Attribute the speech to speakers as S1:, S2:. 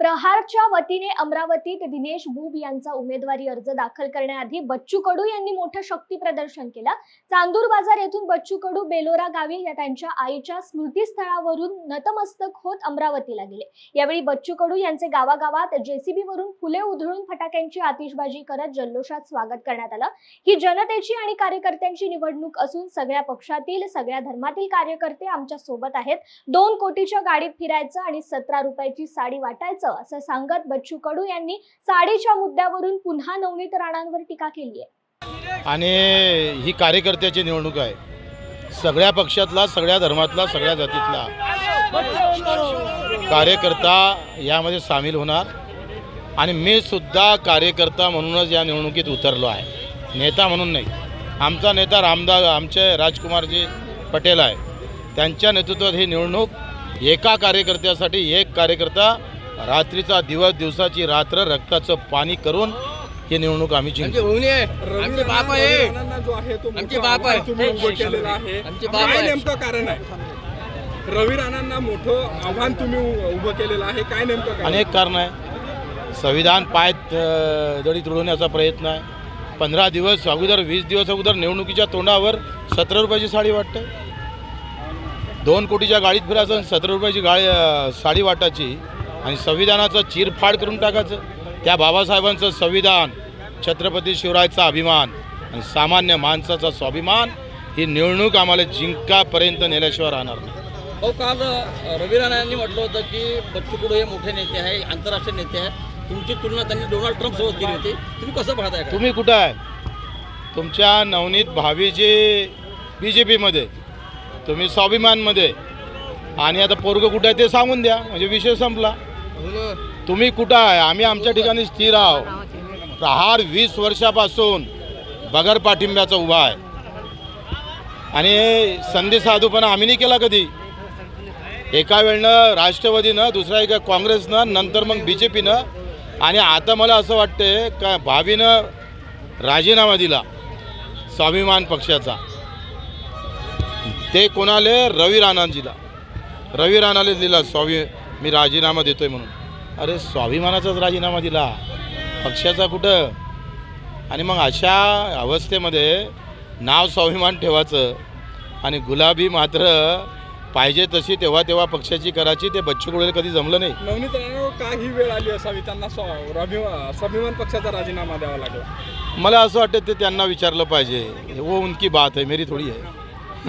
S1: प्रहारच्या वतीने अमरावतीत दिनेश बुब यांचा उमेदवारी अर्ज दाखल करण्याआधी बच्चू कडू यांनी मोठं शक्ती प्रदर्शन केलं। चांदूर बाजार येथून बच्चू कडू बेलोरा गावी त्यांच्या आईच्या स्मृतीस्थळावरून नतमस्तक होत अमरावतीला गेले। यावेळी बच्चू कडू यांचे गावागावात जेसीबी वरून फुले उधळून फटाक्यांची आतिषबाजी करत जल्लोषात स्वागत करण्यात आलं। ही जनतेची आणि कार्यकर्त्यांची निवडणूक असून सगळ्या पक्षातील सगळ्या धर्मातील कार्यकर्ते आमच्या सोबत आहेत। 2 कोटीच्या गाडीत फिरायचं आणि 17 रुपयाची साडी वाटायचं असं सांगत बच्चू कडू यांनी साडीच्या मुद्द्यावरून पुन्हा नवनीत राणांवर टीका केली आहे।
S2: आणि ही कार्यकर्त्याची निवडणूक आहे। सगळ्या पक्षातला, सगळ्या धर्मातला, सगळ्या जातीतला कार्यकर्ता यामध्ये सामील होणार आणि मी सुद्धा कार्यकर्ता म्हणूनच या निवडणुकीत उतरलो आहे, नेता म्हणून नाही। आमचा नेता आमचे राजकुमारजी पटेल आहे, त्यांच्या नेतृत्वात ही निवडणूक एका कार्यकर्त्यासाठी एक कार्यकर्ता रात्रीचा दिवस, दिवसाची रात्र, रक्ताचं पाणी करून ही निवडणूक आम्ही जिंकू।
S3: आमचे बाप आहे, आमचे बाप आहे, तुम्ही उभं केलेलं आहे, काय नेमकं कारण आहे? रवी राणांना मोठं आव्हान तुम्ही उभं केलेलं आहे, काय नेमकं कारण?
S2: अनेक कारण आहे। संविधान पायात दडी तुडवण्याचा प्रयत्न आहे। 15 दिवस अगोदर, 20 दिवस अगोदर निवडणुकीच्या तोंडावर 17 रुपयाची साडी वाटते। 2 कोटीच्या गाडीत फिरायचं, 17 रुपयाची साडी वाटायची आणि संविधानाचं चिरफाड करून टाकायचं। त्या बाबासाहेबांचं संविधान, छत्रपती शिवरायाचा अभिमान आणि सामान्य माणसाचा स्वाभिमान, ही निवडणूक आम्हाला जिंकापर्यंत नेल्याशिवाय राहणार नाही।
S4: काल रवी राणा यांनी म्हटलं होतं की बच्चू कडू हे मोठे नेते आहे, आंतरराष्ट्रीय नेते आहे, तुमची तुलना त्यांनी डोनाल्ड ट्रम्प सोबत केली होती, तुम्ही कसं पाहताय?
S2: तुम्ही कुठं आहे? तुमच्या नवनीत भावीजी BJPमध्ये, तुम्ही स्वाभिमानमध्ये, आणि आता पोरगं कुठं आहे ते सांगून द्या, म्हणजे विषय संपला। तुम्ही कुठं आहे? आम्ही आमच्या ठिकाणी स्थिर आहोत। प्रहार 20 वर्षापासून बगर पाठिंब्याचा उभा आहे आणि संधी साधूपणा आम्ही नाही केला कधी। एका वेळनं राष्ट्रवादीनं, दुसऱ्या एका काँग्रेसनं, नंतर मग BJPनं, आणि आता मला असं वाटते का भाभीनं राजीनामा दिला स्वाभिमान पक्षाचा, ते कोणाले? रवी राणांजीला, रवी राणाला दिला मी राजीनामा देतोय म्हणून। अरे स्वाभिमानाचाच राजीनामा दिला, पक्षाचा कुठं? आणि मग अशा अवस्थेमध्ये नाव स्वाभिमान ठेवायचं आणि गुलाबी मात्र पाहिजे तशी तेव्हा तेव्हा पक्षाची करायची, ते बच्चू कडूला कधी जमलं नाही।
S3: नवनीत राणांवर का ही वेळ आली असावी, त्यांना स्वाभिमान पक्षाचा राजीनामा द्यावा लागला?
S2: मला असं वाटतं ते त्यांना विचारलं पाहिजे, वो उनकी बात है, मेरी थोडी है।